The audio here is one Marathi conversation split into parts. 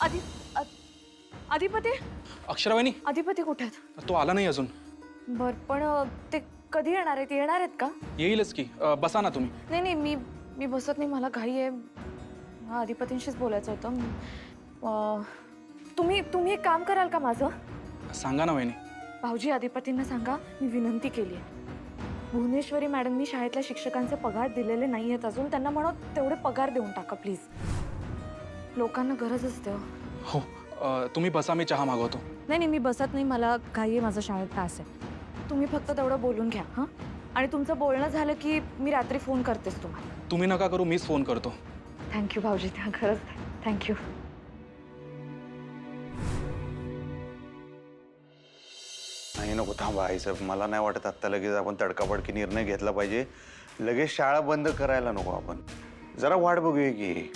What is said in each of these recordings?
आधी अधिपती अक्षरावाहिनी अधिपती कुठे आहेत? तो आला नाही अजून. बर पण ते कधी येणार आहेत? येणार आहेत का? येईलच की. बसा ना तुम्ही. नाही नाही मी बसत नाही, मला घाई आहे. हा अधिपतींशीच बोलायचं होतं. तुम्ही एक काम कराल का माझं? सांगा ना वहिनी. भाऊजी अधिपतींना सांगा मी विनंती केली आहे. भुवनेश्वरी मॅडमनी शाळेतल्या शिक्षकांचे पगार दिलेले नाही आहेत अजून. त्यांना म्हणत तेवढे पगार देऊन टाका प्लीज. लोकांना गरज असते. हो तुम्ही बसा, मी चहा मागवतो. नाही मी बसत नाही, मला घाई आहे, माझा शाळेत तास आहे. तुम्ही फक्त तेवढं बोलून घ्या. हां, आणि तुमचं बोलणं झालं की मी रात्री फोन करतेस तुम्हाला. तुम्ही नका करू, मीच फोन करतो. थँक्यू भाऊजी, खरंच थँक्यू. नाही नको थांबा आईसाहेब, मला नाही वाटत आत्ता लगेच आपण तडकाफडकी निर्णय घेतला पाहिजे. लगेच शाळा बंद करायला नको आपण. जरा वाट बघूया की.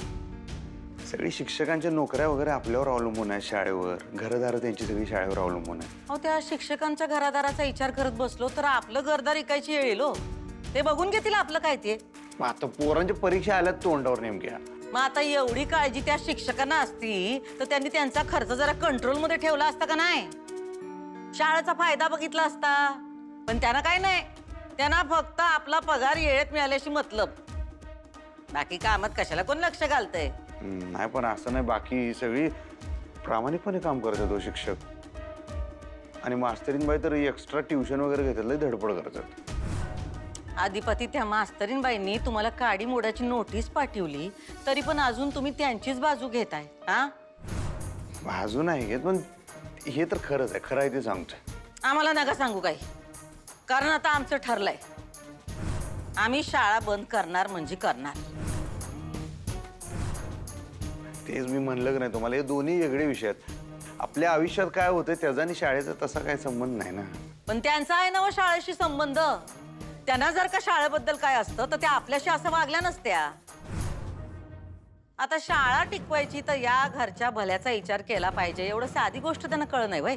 सगळी शिक्षकांच्या नोकऱ्या वगैरे आपल्यावर अवलंबून आहे, शाळेवर. घरदार त्यांची सगळी शाळेवर अवलंबून आहे. अहो त्या शिक्षकांच्या घरादाराचा विचार करत बसलो तर आपलं घरदार इकायची वेळ येईल हो. ते बघून घेतील आपलं काय ते. मग आता पोरांच्या परीक्षा आल्यात तोंडावर नेमक्या. मग आता एवढी काळजी त्या शिक्षकांना असती तर त्यांनी त्यांचा खर्च जरा कंट्रोलमध्ये ठेवला असता का नाही? शाळेचा फायदा बघितला असता. पण त्यांना काय नाही, त्यांना फक्त आपला पगार येळेत मिळाल्याशी मतलब. बाकी कामात कशाला कोण लक्ष घालतंय? नाही पण असं नाही, बाकी सगळी प्रामाणिकपणे काम करतात तो शिक्षक. आणि मास्तरीनबाई तर एक्स्ट्रा ट्युशन वगैरे घेतात, लय धडपड करतात. अधिपती त्या मास्तरीनबाईंनी तुम्हाला काडी मोडाची नोटीस पाठवली तरी पण अजून तुम्ही त्यांचीच बाजू घेताय. हा, बाजू नाही घेत, पण हे तर खरंच आहे, खरं आहे ते सांगतोय. आम्हाला नका सांगू काही, कारण आता आमचं ठरलंय. आम्ही शाळा बंद करणार म्हणजे करणार. तेच मी म्हणलं की नाही तुम्हाला, हे दोन्ही वेगळे विषय आहेत. आपल्या आयुष्यात काय होतंय त्याचा आणि शाळेचा तसा काही संबंध नाही ना. पण त्यांचा आहे ना शाळेशी संबंध. त्यांना जर का शाळेबद्दल काय असतं तर त्या आपल्याशी असं वागल्या नसत्या. आता शाळा टिकवायची तर या घरच्या भल्याचा विचार केला पाहिजे. एवढं साधी गोष्ट त्यांना कळलं नाही. वय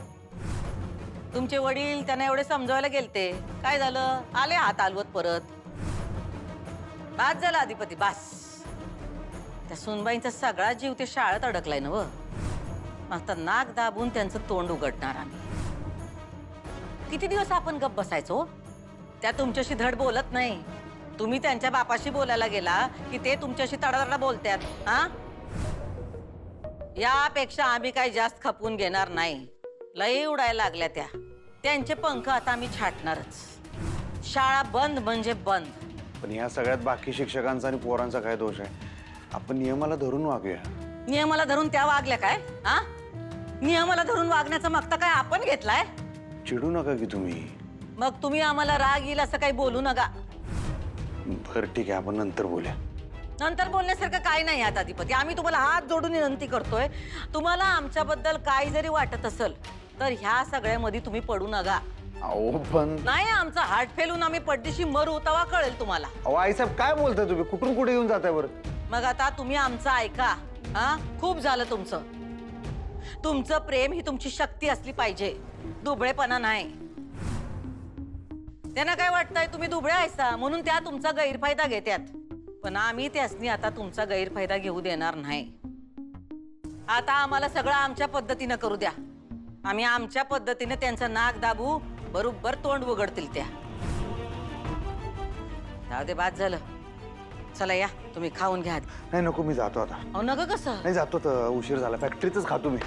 तुमचे वडील त्यांना एवढे समजावायला गेलते, काय झालं? आले हात आलवत परत. बास झालं अधिपती, बास. त्या सुनबाईंचा सगळा जीव ते शाळेत अडकलाय ना व. आता नाक दाबून त्यांचं तोंड उघडणार आम्ही. किती दिवस आपण गप्प बसायचो? त्या तुमच्याशी धड बोलत नाही. तुम्ही त्यांच्या बापाशी बोलायला गेला की ते तुमच्याशी तडातडा बोलतात. हा, यापेक्षा आम्ही काही जास्त खपवून घेणार नाही. लई उडायला लागल्या त्या. त्यांचे पंख आता आम्ही छाटणारच. शाळा बंद म्हणजे बंद. पण ह्या सगळ्यात बाकी शिक्षकांचा आणि पोरांचा काय दोष आहे? आपण नियमाला धरून वागूया. नियमाला धरून त्या वागल्या काय? हा, नियमाला धरून वागण्याचा मागता काय आपण घेतलाय? चिडू नका की तुम्ही. मग तुम्ही आम्हाला राग येईल असं काही बोलू नका. बरं ठीक आहे, आपण नंतर बोलूया. नंतर बोलण्यासारखं काही नाही यात अधिपती. आम्ही तुम्हाला हात जोडून विनंती करतोय, तुम्हाला आमच्याबद्दल काही जरी वाटत असेल तर ह्या सगळ्यामध्ये तुम्ही पडू नका. अहो पण नाही, आमचा हार्ट फेलून आम्ही पडदिशी मरू तेव्हा कळेल तुम्हाला. अहो आईसाहेब काय बोलताय तुम्ही? कुठून कुठे येऊन जाताय बरं? मग आता तुम्ही आमचं ऐका. हा, खूप झालं तुमचं. तुमचं प्रेम ही तुमची शक्ती असली पाहिजे, दुबळेपणा नाही. त्यांना काय वाटतंय तुम्ही दुबळे आहेसा म्हणून त्या तुमचा गैरफायदा घेतात. पण आम्ही त्यासनी आता तुमचा गैरफायदा घेऊ देणार नाही. आता आम्हाला सगळं आमच्या पद्धतीनं करू द्या. आम्ही आमच्या पद्धतीने त्यांचं नाक दाबू, बरोबर तोंड उघडतील त्या. जाऊ दे, बाद झालं. चला या, तुम्ही खाऊन घ्या. नाही नको, मी जातो आता. अहो नका कसं? नाही जातो, तर उशीर झाला. फॅक्टरीतच खातो मी.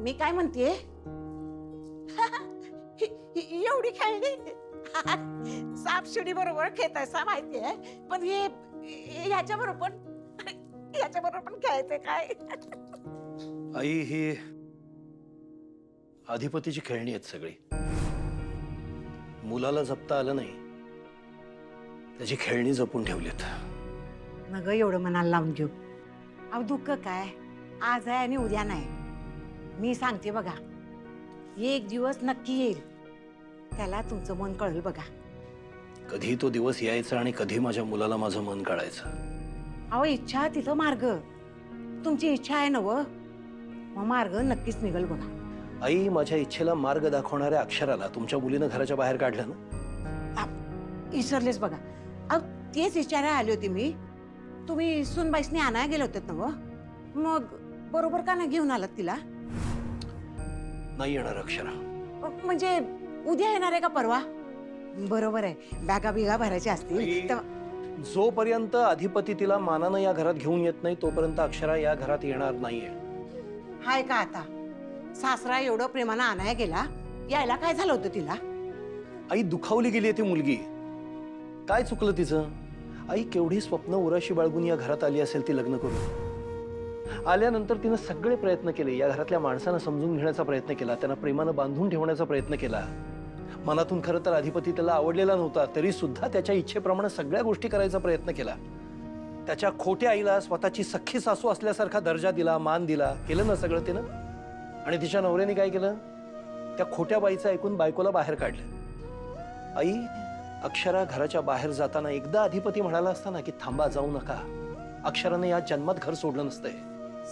मी काय म्हणतेय, एवढी खेळणी सापशिडी बरोबर खेळायचा माहितीये, पण हे ह्याच्या बरोबर पण खेळायचंय काय? आई, ही अधिपतीची खेळणी आहेत सगळी. मुलाला जपता आलं नाही, त्याची खेळणी जपून ठेवलीत. मग एवढं मनाला लावून घेऊ. अहो दुःख काय, आज आहे आणि उद्या नाही. मी सांगते बघा, एक दिवस नक्की येईल, त्याला तुमचं मन कळेल बघा. कधी तो दिवस यायचा आणि कधी माझ्या मुलाला माझं मन काढायचं. अहो इच्छा तिथं मार्ग. तुमची इच्छा आहे ना व, मग मार्ग नक्कीच निघल बघा. आई, माझ्या इच्छेला मार्ग दाखवणाऱ्या अक्षराला तुमच्या मुलीनं घराच्या बाहेर काढलं ना. विसरलेच बघा. अहो तेच विचारायला आले होते मी. तुम्ही सुनबाईसनी आणायला गेले होते ना व, मग बरोबर का नाही घेऊन आलात तिला? नाही येणार अक्षरा. म्हणजे उद्या येणार आहे का परवा? बरोबर आहे, बॅगा बिगा भरायच्या असतील आई. तर. जोपर्यंत अधिपती तिला मानानं या घरात घेऊन येत नाही तोपर्यंत अक्षरा या घरात येणार नाहीये. हाय का आता? सासरा एवढं प्रेमानं आणायला गेला, यायला काय झालं होतं तिला? आई, दुखावली गेली ती मुलगी. काय चुकलं तिचं? आई, केवढी स्वप्न उराशी बाळगून या घरात आली असेल ती लग्न करून. आल्यानंतर तिनं सगळे प्रयत्न केले. या घरातल्या माणसांना समजून घेण्याचा प्रयत्न केला, त्यांना प्रेमानं बांधून ठेवण्याचा प्रयत्न केला. मनातून खरं तर अधिपती त्याला आवडलेला नव्हता, तरी सुद्धा त्याच्या इच्छेप्रमाणे सगळ्या गोष्टी करायचा प्रयत्न केला. त्याच्या खोट्या आईला स्वतःची सख्खी सासू असल्यासारखा दर्जा दिला, मान दिला. केलं ना सगळं तिनं? आणि तिच्या नवऱ्याने काय केलं? त्या खोट्या बाईचं ऐकून बायकोला बाहेर काढलं. आई, अक्षरा घराच्या बाहेर जाताना एकदा अधिपती म्हणाला असता ना की थांबा, जाऊ नका, अक्षराने या जन्मात घर सोडलं नसतंय.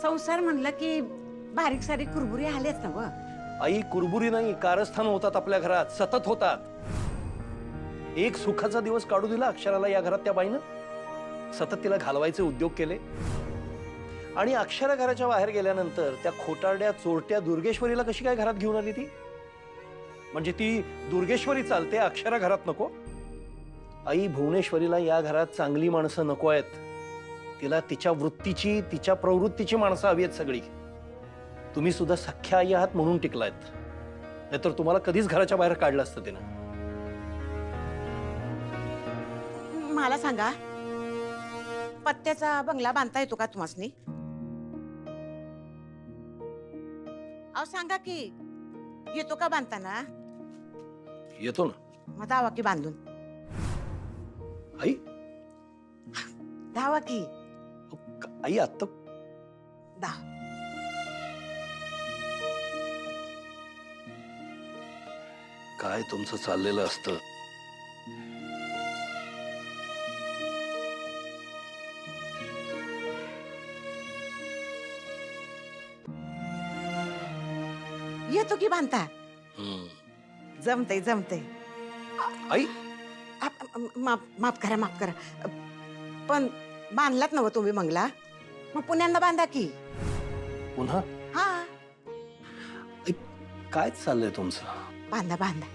संसार म्हणलं की बारीक सारीक कुरबुरी आलेच ना व. आई, कुरबुरी नाही, कारस्थान होतात आपल्या घरात, सतत होतात. एक सुखाचा दिवस काढू दिला अक्षराला या घरात त्या बाईनं? सतत तिला घालवायचे उद्योग केले. आणि अक्षरा घराच्या बाहेर गेल्यानंतर त्या खोटारड्या चोरट्या दुर्गेश्वरीला कशी काय घरात घेऊन आली ती? म्हणजे ती दुर्गेश्वरी चालते, अक्षरा घरात नको? आई, भुवनेश्वरीला या घरात चांगली माणसं नको आहेत. तिला तिच्या वृत्तीची, तिच्या प्रवृत्तीची माणसं हवी आहेत सगळी. तुम्ही सुद्धा सख्या आई आहात म्हणून टिकलायत, नाहीतर तुम्हाला कधीच घराच्या बाहेर काढलं असतं तिनं. मला सांगा, पत्त्याचा बंगला बांधता येतो का तुम्हासनी? अहो सांगा की, येतो का बांधताना? येतो ना. मग धावा की बांधून. आई, धावा की. आई आत्ता धाव. काय तुमचं चाललेलं असतं? येतो की बांधता? हम्म. जमतय जमतय. आई, माफ करा, माफ करा. पण बांधलात ना तुम्ही बंगला, मग पुण्यांदा बांधा की. पुन्हा? हा, आई, काय चाललंय तुमचं? बांधा बांधा.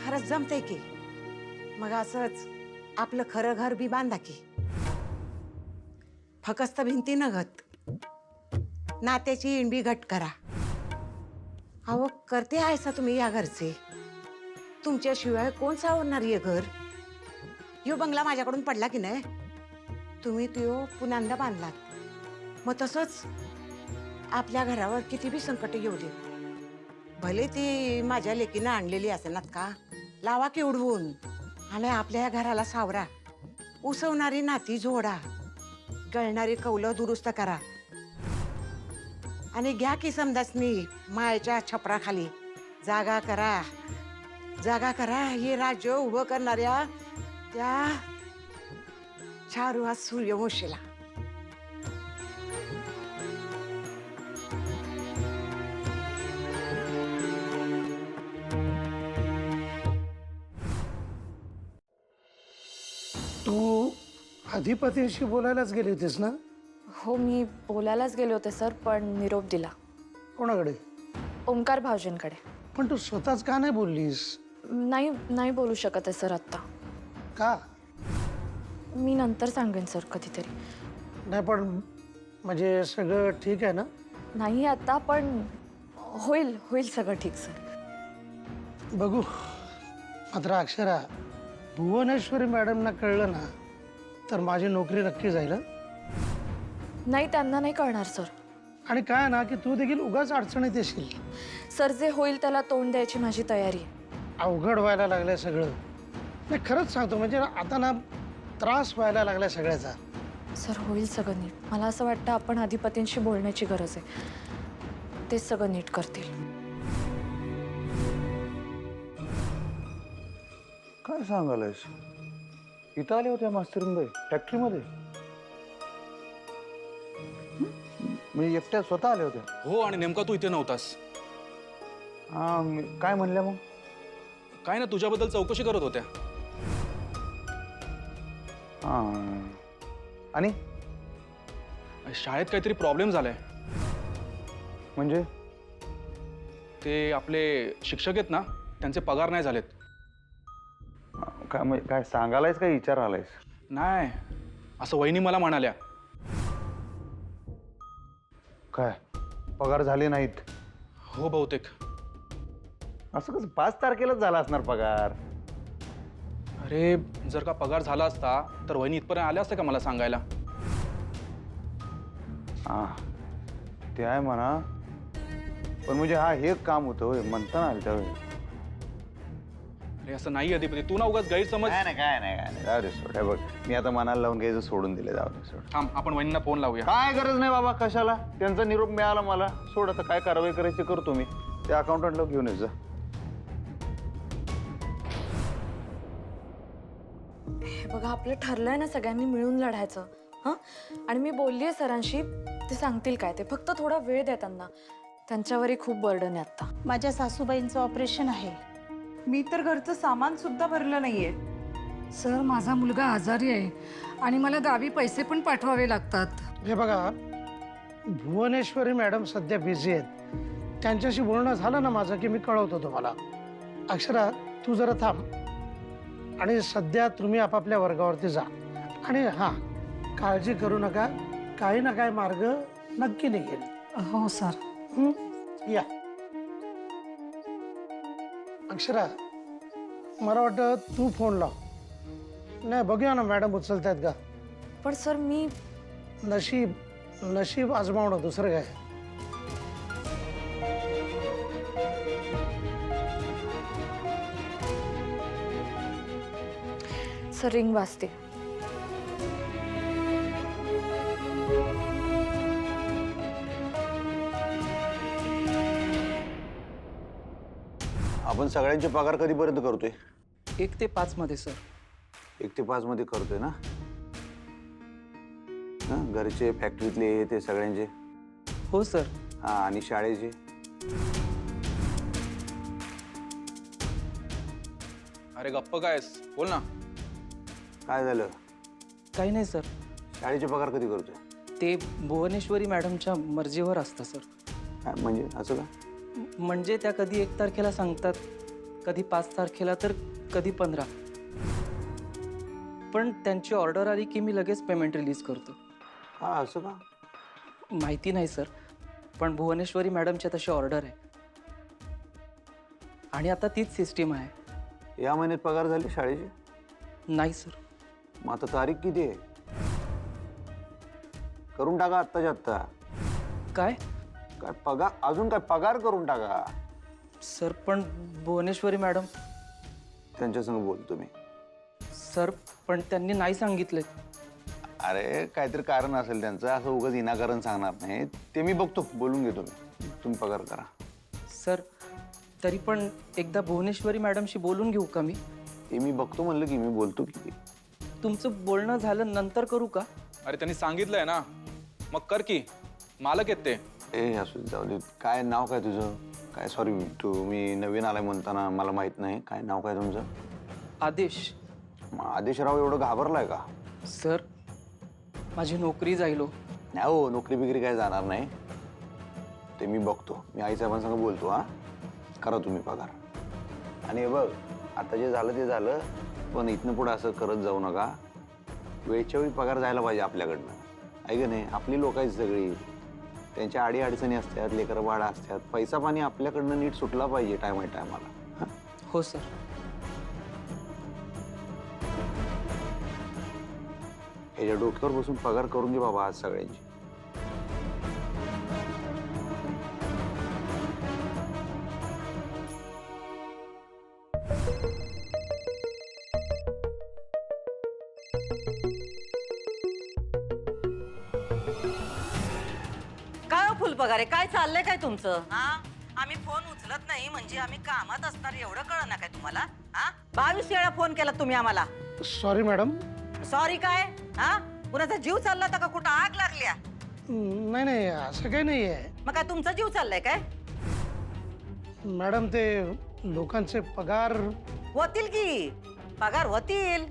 खरंच जमतंय की. मग असंच आपलं खरं घर बी बांधा की. फकस्त भिंती न घट, नात्याची इणबी घट करा. अहो करते आहेसा तुम्ही या घरचे. तुमच्याशिवाय कोण सावरणार हे घर? यो बंगला माझ्याकडून पडला की नाही, तुम्ही तो पुन्हा बांधलात. मग तसंच आपल्या घरावर किती बी संकट येऊ दे, भले ती माझ्या लेकीनं आणलेली असेनात का, लावा की उडवून आणि आपल्या घराला सावरा. उसवणारी नाती जोडा, गळणारी कौलं दुरुस्त करा आणि घ्या की समदासनी मायेच्या छपराखाली. जागा करा, जागा करा. हे राज्य उभं करणाऱ्या त्या चारुहास सूर्यवंशीला. तू अधिपतीशी बोलायलाच गेली होतीस ना? हो, मी बोलायलाच गेले होते सर, पण निरोप दिला. कोणाकडे? ओंकार भाऊजींकडे. पण तू स्वतःच का नाही बोललीस? नाही बोलू शकत आहे सर आत्ता. का? मी नंतर सांगेन सर कधीतरी. नाही पण म्हणजे सगळं ठीक आहे ना? नाही आता, पण होईल होईल सगळं ठीक सर. बघू. मात्र अक्षरा, भुवनेश्वरी मॅडमना कळलं ना तर माझी नोकरी नक्की जाईल हं? नाही, त्यांना नाही कळणार सर. आणि काय ना की तू देखील उगाच अडचणीत येशील. सर जे होईल त्याला तोंड द्यायची माझी तयारी आहे. अवघड व्हायला लागलंय सगळं. नाही खरंच सांगतो, म्हणजे आता ना त्रास व्हायला लागलाय सगळ्याचा. सर होईल सगळं नीट. मला असं वाटतं आपण अधिपतींशी बोलण्याची गरज आहे. तेच सगळं नीट करतील. काय सांगायलायस? इथं आले होते मास्तरीनबाई फॅक्टरीमध्ये? म्हणजे एकट्या स्वतः आल्या होत्या? हो, आणि नेमका तू इथे नव्हतास. हा, काय म्हणल्या मग? काय ना, तुझ्याबद्दल चौकशी करत होत्या. हा, आणि शाळेत काहीतरी प्रॉब्लेम झालाय. म्हणजे ते आपले शिक्षक आहेत ना, त्यांचे पगार नाही झालेत. काय म्हणजे काय सांगायलायस काय विचार आलायस? नाही, असं वहिनी मला म्हणाल्या. काय पगार झाले नाहीत? हो बहुतेक. असं कसं? 5 तारखेलाच झाला असणार पगार. अरे, जर का पगार झाला असता तर वहिनी इथपर्यंत आल्या असत्या का मला सांगायला? हा, ते आहे म्हणा, पण म्हणजे हा हे काम होतं होय म्हणता ना त्यावेळी. अरे असं नाही अधिपती, तू ना उगाच गैरसमज. काय नाही जाऊ दे सोड. हे बघ, मी आता मनाला लावून घ्यायचं सोडून दिले. जाऊ दे सोड. थांब, आपण वहिनींना फोन लावूया. काय गरज नाही बाबा, कशाला? त्यांचा निरोप मिळाला मला. सोड, आता काय कारवाई करायची करतो मी. त्या अकाउंटंटला घेऊन यायचं. हे बघा, आपलं ठरलंय ना सगळ्यांनी मिळून लढायचं. हां, आणि मी बोललीये सरांशी, ते सांगतील काय ते. फक्त थोडा वेळ द्या त्यांना. त्यांच्यावरही खूप बर्डन आहे आता. माझ्या सासूबाईंचं ऑपरेशन आहे. मी तर घरचं सामान सुद्धा भरलं नाहीये. सर, माझा मुलगा आजारी आहे आणि मला गावी पैसे पण पाठवावे लागतात. हे बघा, भुवनेश्वरी मॅडम सध्या बिझी आहेत. त्यांच्याशी बोलणं झालं ना माझं की मी कळवतो तुम्हाला. अक्षरा, तू जरा थांब आणि सध्या तुम्ही आपापल्या वर्गावरती जा. आणि हां, काळजी करू नका, काही ना काही मार्ग नक्की निघेल. हो सर. या अक्षरा, मला वाटतं तू फोन लाव. नाही, बघूया ना मॅडम उचलतायत का. पण सर मी नशीब आजमावणं, दुसरं काय. सर रिंग वाजते. आपण सगळ्यांचे पगार कधीपर्यंत करतोय? 1 ते 5 मध्ये सर. 1 ते 5 मध्ये करतोय ना? हा, घरचे, फॅक्टरीतले, हे ते सगळ्यांचे? हो सर. हा, आणि शाळेचे? अरे गप्प कायस, बोल ना. काय झालं? काही नाही सर. शाळेचे पगार कधी करतोय? ते भुवनेश्वरी मॅडमच्या मर्जीवर असतं सर. काय म्हणजे असं का? म्हणजे त्या कधी 1 तारखेला सांगतात, कधी 5 तारखेला, तर कधी 15. पण त्यांची ऑर्डर आली की मी लगेच पेमेंट रिलीज करतो. हा, असं का? माहिती नाही सर, पण भुवनेश्वरी मॅडमच्या तशी ऑर्डर आहे आणि आता तीच सिस्टीम आहे. या महिन्यात पगार झाले शाळेचे? नाही सर. मग आता तारीख किती आहे? करून टाका आत्ताच्या आत्ता. काय काय पगार? अजून काय पगार करून टाका. सर, पण भुवनेश्वरी मॅडम. त्यांच्या संग बोलतो मी. सर, पण त्यांनी नाही सांगितले. अरे काहीतरी कारण असेल त्यांचं, असं उगाच विनाकारण सांगणार नाही. ते मी बघतो, बोलून घेतो मी. तुम्ही पगार करा. सर, तरी पण एकदा भुवनेश्वरी मॅडमशी बोलून घेऊ का मी? ते मी बघतो म्हणलं की, मी बोलतो की. तुमचं बोलणं झालं नंतर करू का? अरे त्यांनी सांगितलंय ना, मग कर की. मालक आहेत ते. ए असू दे, जाऊ दे. काय नाव काय तुझं? काय, सॉरी, तुम्ही नवीन आलाय म्हणताना मला माहित नाही. काय नाव काय तुमचं? आदेश. मग आदेशराव एवढं घाबरलाय का? सर, माझी नोकरी जाईल हो. नाही हो, नोकरी बिकरी काय जाणार नाही. ते मी बघतो. मी आईसाहेबांसंग बोलतो. हा, करा तुम्ही पगार. आणि हे बघ, आता जे झालं ते झालं, पण इथनं पुढं असं करत जाऊ नका. वेळच्या वेळी पगार जायला पाहिजे आपल्याकडनं. आहे का नाही? आपली लोक आहेत सगळी. त्यांच्या आडी अडचणी असतात, लेकरं बाळा असतात. पैसा पाणी आपल्याकडनं नीट सुटला पाहिजे टायमाला. हो सर. ह्याच्या डोक्यावर बसून पगार करून घे बाबा आज सगळ्यांची. फुलपगार आहे, काय चाललंय काय तुमचं? हा, आम्ही फोन उचलत नाही म्हणजे आम्ही कामात असणार एवढं कळलं ना काय तुम्हाला? हा, 22 वेळा फोन केला तुम्ही आम्हाला. Sorry madam. सॉरी काय? हा, कुणाचा जीव चालला होता का? कुठं आग लागल्या? नाही नाही, असं काही नाही आहे मग काय तुमचा जीव चाललाय काय? मॅडम. ते लोकांचे पगार होतील की, पगार होतील.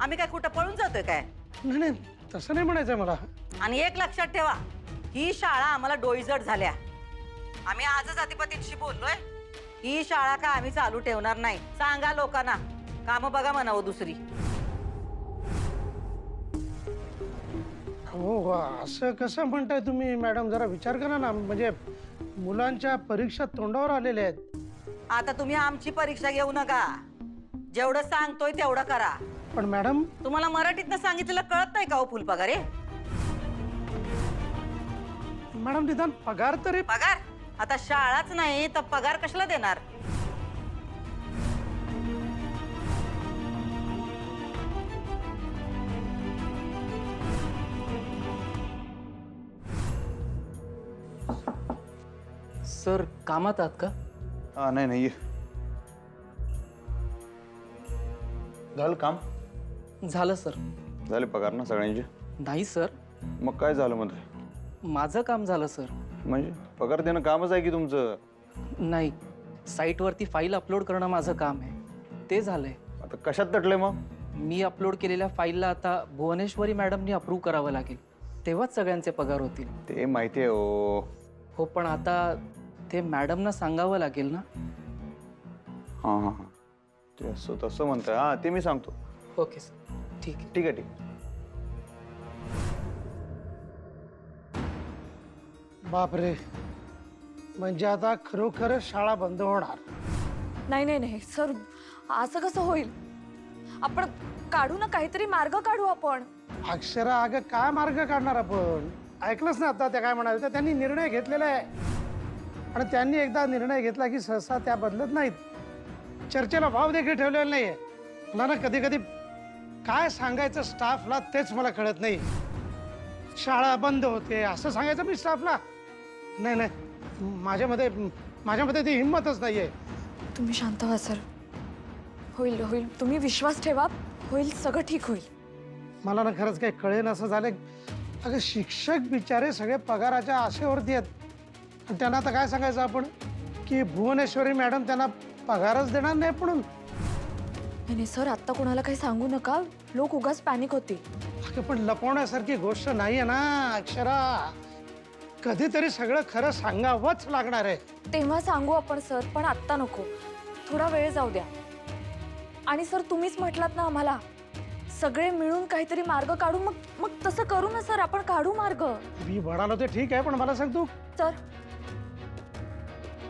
आम्ही काय कुठं पळून जातोय काय? नाही नाही, तसं नाही म्हणायचं मला. आणि एक लक्षात ठेवा, ही शाळा आम्हाला डोईजड झाल्या. आम्ही आजच अधिपतींशी बोललोय, ही शाळा काय आम्ही चालू ठेवणार नाही. सांगा लोकांना, काम बघा म्हणावं दुसरी. हो, असं कसं म्हणताय तुम्ही मॅडम? जरा विचार करा ना. म्हणजे मुलांच्या परीक्षा तोंडावर आलेल्या आहेत. आता तुम्ही आमची परीक्षा घेऊ नका. जेवढं सांगतोय तेवढं करा. पण मॅडम, तुम्हाला मराठीतनं सांगितलेलं कळत नाही का हो फुलपगारे? मॅडम निदान पगार तरी. पगार? आता शाळाच नाही तर पगार कशाला देणार? सर कामात आहात का? हा, नाही नाही, ये. झालं काम? झालं सर. झाले पगार ना सगळ्यांचे? नाही सर, मग काय झालं मध्ये? माझं काम झालं सर. म्हणजे पगार देणं कामच आहे की तुमचं? नाही, साईटवरती फाईल अपलोड करणं माझं काम आहे, ते झालंय. आता कशात तटले मग? मी अपलोड केलेल्या फाईलला आता भुवनेश्वरी मॅडमनी अप्रूव्ह करावं लागेल, तेव्हाच सगळ्यांचे पगार होतील. ते माहिती आहे हो, पण आता ते मॅडमना सांगावं लागेल ना. हां हां हां, ते असं तसं म्हणताय. हां, ते मी सांगतो. ओके सर, ठीक आहे. ठीक आहे, ठीक आहे. बापरे, म्हणजे आता खरोखर शाळा बंद होणार? नाही नाही नाही सर, असं कसं होईल? आपण काढू ना, काहीतरी मार्ग काढू आपण. अक्षरा, अगं काय मार्ग काढणार आपण? ऐकलंच ना आता त्या काय म्हणाले? तर त्यांनी निर्णय घेतलेला आहे आणि त्यांनी एकदा निर्णय घेतला की सहसा त्या बदलत नाहीत. चर्चेला भाव देखील ठेवलेला नाहीये. मला ना कधी कधी काय सांगायचं स्टाफला तेच मला कळत नाही. शाळा बंद होते असं सांगायचं मी स्टाफला? नाही नाही, माझ्यामध्ये ती हिंमतच नाहीये. तुम्ही शांत व्हा सर, होईल होईल, तुम्ही विश्वास ठेवा, होईल, सगळं ठीक होईल. मला ना खरंच काही कळेन असं झालंय. अगं शिक्षक बिचारे सगळे पगाराच्या आशेवरती आहेत आणि त्यांना आता काय सांगायचं आपण की भुवनेश्वरी मॅडम त्यांना पगारच देणार नाही म्हणून? नाही सर, आत्ता कोणाला काही सांगू नका, लोक उगाच पॅनिक होतील. अगं पण लपवण्यासारखी गोष्ट नाहीये ना अक्षरा. कधीतरी सगळं खरं सांगावंच लागणार आहे. तेव्हा सांगू आपण सर, पण आत्ता नको, थोडा वेळ जाऊ द्या. आणि सर तुम्हीच म्हटलात ना आम्हाला, सगळे मिळून काहीतरी मार्ग काढू. मग तसं करू ना सर, आपण काढू मार्ग. मी म्हणालो ते ठीक आहे, पण मला सांग तू.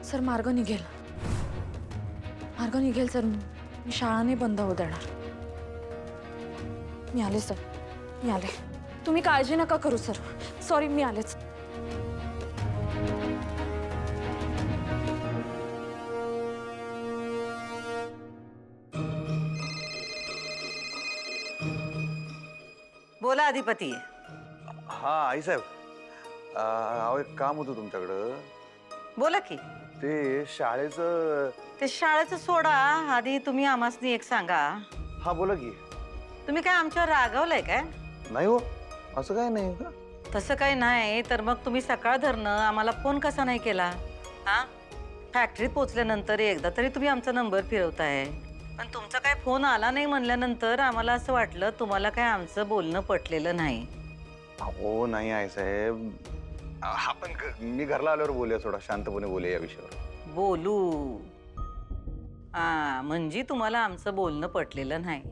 सर मार्ग निघेल, मार्ग निघेल सर. मी शाळा नाही बंद होऊ देणार. मी आले सर, मी आले. तुम्ही काळजी नका करू सर. सॉरी, मी आलेच. बोला अधिपती. हा आईसाहेब, अहो एक काम होतं तुमच्याकडं. बोला की. ते शाळेचं. ते शाळेचं सोडा, आधी तुम्ही आम्हासनी एक सांगा. हा बोला की. तुम्ही काय आमच्यावर रागवलंय काय? नाही हो, असं काय नाही का? तसं काही नाही तर मग तुम्ही सकाळ धरणं आम्हाला फोन कसा नाही केला? हा, फॅक्टरीत पोचल्यानंतर एकदा तरी तुम्ही आमचा नंबर फिरवताय, पण तुमचा काय फोन आला नाही म्हणल्यानंतर आम्हाला असं वाटलं तुम्हाला काय आमचं बोलणं पटलेलं नाही. हो नाही आईसाहेब, आपण मी घरला आल्यावर बोलूया, थोडा शांतपणे बोलूया या विषयावर. बोलू? हा, म्हणजे तुम्हाला आमचं बोलणं पटलेलं नाही?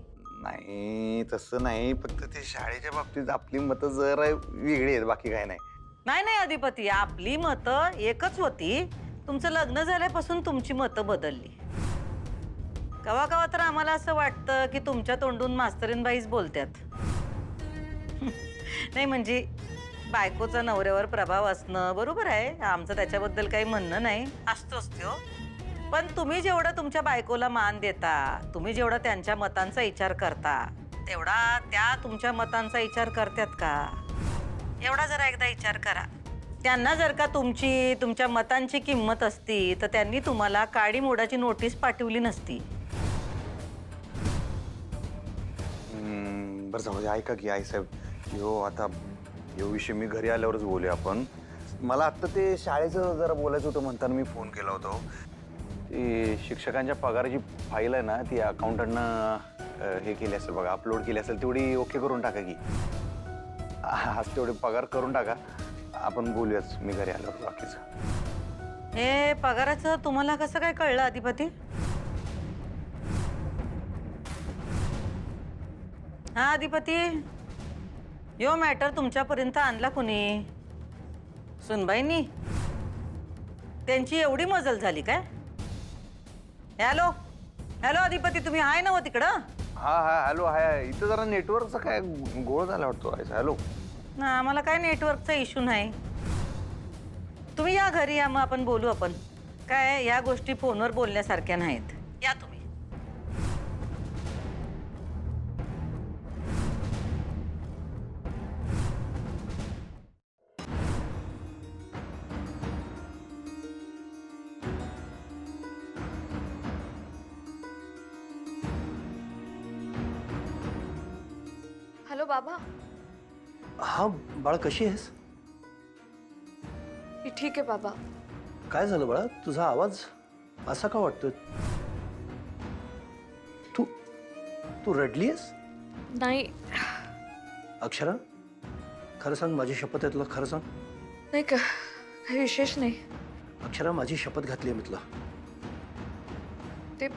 नाही तसं नाही, फक्त ते शाळेच्या बाबतीत आपली मतं जरा वेगळी आहेत, बाकी काय नाही. नाही नाही अधिपती, आपली मतं एकच होती. तुमचं लग्न झाल्यापासून तुमची मतं बदलली. कवा कवा तर आम्हाला असं वाटतं की तुमच्या तोंडून मास्तरीनबाईच बोलतात. नाही म्हणजे बायकोचा नवऱ्यावर प्रभाव असणं बरोबर आहे, आमचं त्याच्याबद्दल काही म्हणणं नाही, असतोच तो. पण तुम्ही जेवढं तुमच्या बायकोला मान देता, तुम्ही जेवढा त्यांच्या मतांचा विचार करता, तेवढा त्या तुमच्या मतांचा विचार करतात का? एवढा जरा एकदा विचार करा. त्यांना जर का तुमच्या मतांची किंमत असती तर त्यांनी तुम्हाला काडी मोडाची नोटीस पाठवली नसती. बरं जाऊ दे, ऐका की आईसाहेब, आता विषय मी घरी आल्यावरच बोलूया आपण. मला आत्ता ते शाळेचं जरा बोलायचं होतं म्हणताना मी फोन केला होता. ती शिक्षकांच्या पगाराची फाईल आहे ना, ती अकाउंटंटनं हे केली असेल बघा, अपलोड केली असेल, तेवढी ओके करून टाका की. आज तेवढे पगार करून टाका, आपण बोलूयाच मी घरी आल्यावर बाकीचं. हे पगाराचं तुम्हाला कसं काय कळलं अधिपती? हा अधिपती, यो मॅटर तुमच्यापर्यंत आणला कुणी? सुनबाईंनी? त्यांची एवढी मजल झाली काय? हॅलो हॅलो अधिपती, तुम्ही आहे ना हो तिकडं? हा हॅलो, हाय. इथं जरा नेटवर्कचा काय गोळ झाला वाटतो. हॅलो. ना आम्हाला काय नेटवर्कचा इश्यू नाही. तुम्ही या घरी या, मग आपण बोलू. आपण काय या गोष्टी फोनवर बोलण्यासारख्या नाहीत. या तुम्ही. हॅलो बाबा. हा बाळा, कशी आहेस? मी ठीक आहे बाबा. काय झालं बाळा, तुझा आवाज असा का वाटतोय? तू तू रडलीयस? नाही अक्षरा, खरं सांग, माझी शपथ आहे तुला, खरं सांग. नाही का, काही विशेष नाही. अक्षरा, माझी शपथ घातली आहे मी तुला. ते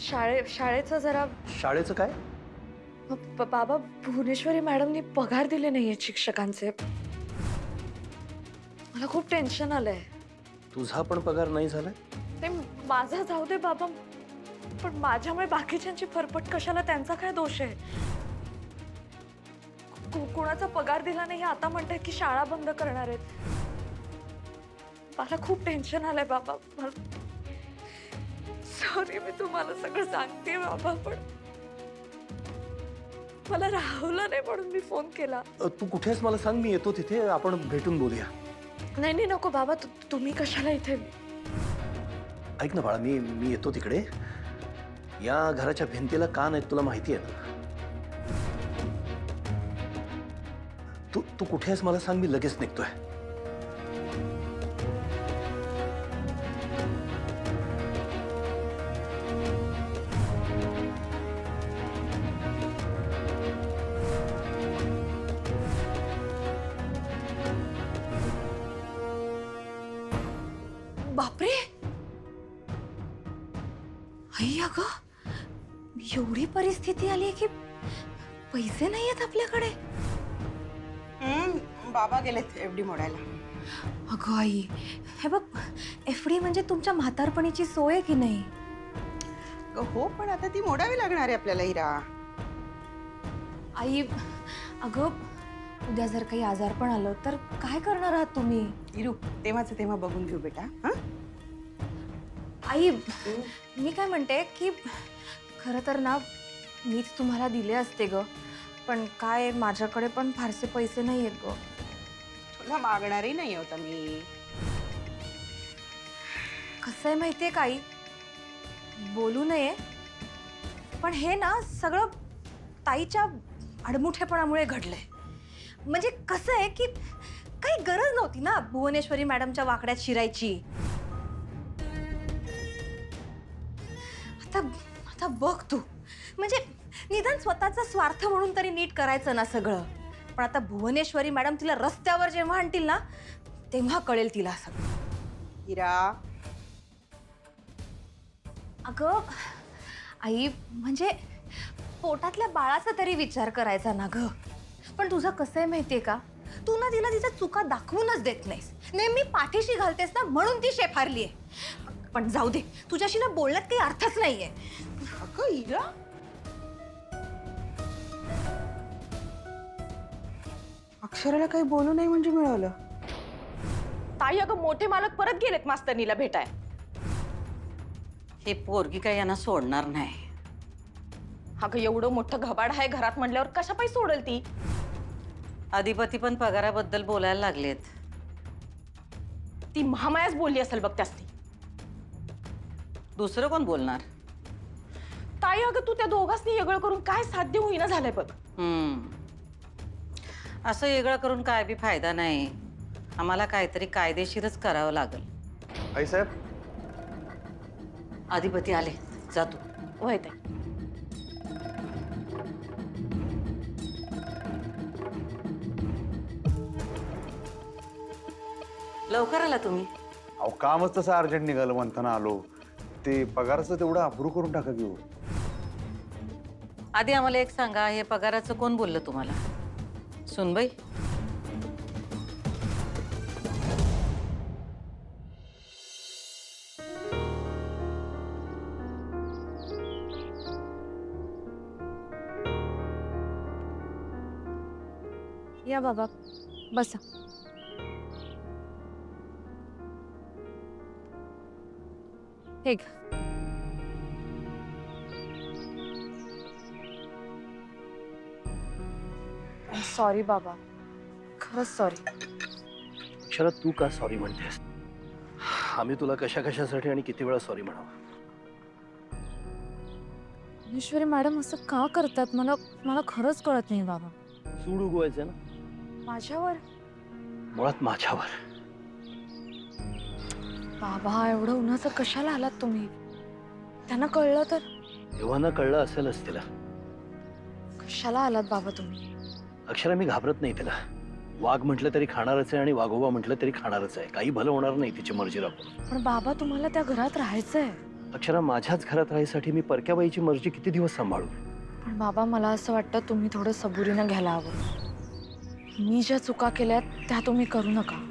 शाळेचं जरा. शाळेचं काय? बाबा, भुवनेश्वरी मॅडमनी पगार दिले नाहीये शिक्षकांचे. मला खूप टेन्शन आलंय. तुझा पण पगार नाही झालाय? ते माझा जाऊ दे बाबा, पण माझ्यामुळे बाकीच्यांची फरफट कशाला? त्यांचा काय दोष आहे? कुणाचा पगार दिला नाही आता म्हणतात की शाळा बंद करणार आहेत. मला खूप टेन्शन आलंय बाबा. सॉरी, मी तुम्हाला सगळं सांगते बाबा, पण मला राहुलं नाही म्हणून मी फोन केला. तू कुठे आहेस मला सांग, मी येतो तिथे, आपण भेटून बोलूया. नाही नको बाबा, तुम्ही कशाला इथे? ऐक ना बाळा, मी येतो तिकडे. या घराच्या भिंतीला कान आहेत, तुला माहिती आहे ना. तू कुठे आहेस मला सांग, मी लगेच निघतोय. बापरे, आई अगं, एवढी परिस्थिती आली की पैसे नाहीयेत आपल्याकडे. बाबा गेलेत एफडी मोडायला. अगं आई, हे बघ, एफडी म्हणजे तुमच्या म्हातारपणीची सोय आहे की नाही? हो, पण आता ती मोडावी लागणार आहे आपल्याला हिरा. आई अगं, उद्या जर काही आजारपण आलं तर काय करणार आहात तुम्ही? हिरू, तेव्हाच तेव्हा बघून घेऊ बेटा. हा, आई, मी काय म्हणते की खरं तर ना मीच तुम्हाला दिले असते ग, पण काय माझ्याकडे पण फारसे पैसे नाही आहेत ग. तुला मागणारही नाही होता मी. कसं आहे माहितीये का आई, बोलू नये पण हे ना सगळं ताईच्या अडमुठेपणामुळे घडलंय. म्हणजे कसं आहे की काही गरज नव्हती ना भुवनेश्वरी मॅडमच्या वाकड्यात शिरायची. आता बघ तू, म्हणजे निदान स्वतःचा स्वार्थ म्हणून तरी नीट करायचं ना सगळं. पण आता भुवनेश्वरी मॅडम तिला रस्त्यावर जेव्हा आणतील ना तेव्हा कळेल तिला सगळं. हिरा, अगं आई, म्हणजे पोटातल्या बाळाचा तरी विचार करायचा ना ग. पण तुझं कसं आहे माहितीये का, तू ना तिला तिच्या चुका दाखवूनच देत नाहीस, नेहमी पाठीशी घालतेस ना, म्हणून ती शेफारली आहे. पण जाऊ दे, तुझ्याशी ना बोलण्यात काही अर्थच नाहीये. अगं हिरा, अक्षराला काही बोलू नाही म्हणजे मिळवलं. ताई अगं, मोठे मालक परत गेलेत मास्तरनीला भेटाय. हे पोरगी काय यांना सोडणार नाही. अगं, एवढं मोठं घबाड आहे घरात म्हटल्यावर कशा पायी सोडल ती? अधिपती पण पगाराबद्दल बोलायला लागलेत. ती महामायाच बोलली असेल बघ त्यासनी. दुसरं कोण बोलणार? ताई अगं तू त्या दोघांनी वेगळं करून काय साध्य होईना झालंय बघ. असं वेगळं करून काय बी फायदा नाही. आम्हाला काहीतरी कायदेशीरच करावं लागेल. आईसाहेब अधिपती आले, जातो. होय ताई. लवकर आला तुम्ही. अहो कामच तसं अर्जंट निघालं म्हणताना आलो. ते पगाराचं तेवढं अप्रूव्ह करून टाका घेऊ. आधी आम्हाला एक सांगा, हे पगाराचं कोण बोललं तुम्हाला? सुनबाई? या बाबा बसा. हे घ्या. सॉरी बाबा, खरंच सॉरी. अक्षरा तू का सॉरी म्हणतेस? आम्ही तुला कशा कशासाठी आणि किती वेळा सॉरी म्हणावं? भुवनेश्वरी मॅडम असं का करतात मला मला खरंच कळत नाही बाबा. सूड उगवायचं ना माझ्यावर? मुळात माझ्यावर. बाबा एवढं उन्हाचं कशाला आलात तुम्ही? त्यांना कळलं तर? तेव्हा कळलं असेलच तिला. कशाला आलात बाबा तुम्ही? अक्षरा मी घाबरत नाही तिला. वाघ म्हटलं तरी खाणारच आहे आणि वाघोबा म्हटलं तरी खाणारच आहे. काही भलं होणार नाही तिची मर्जी राबून. पण बाबा तुम्हाला त्या घरात राहायचंय. अक्षरा माझ्याच घरात राहायसाठी मी परक्या बाईची मर्जी किती दिवस सांभाळू? पण बाबा मला असं वाटतं तुम्ही थोडं सबुरीनं घ्यायला हवं. मी ज्या चुका केल्यात त्या तुम्ही करू नका.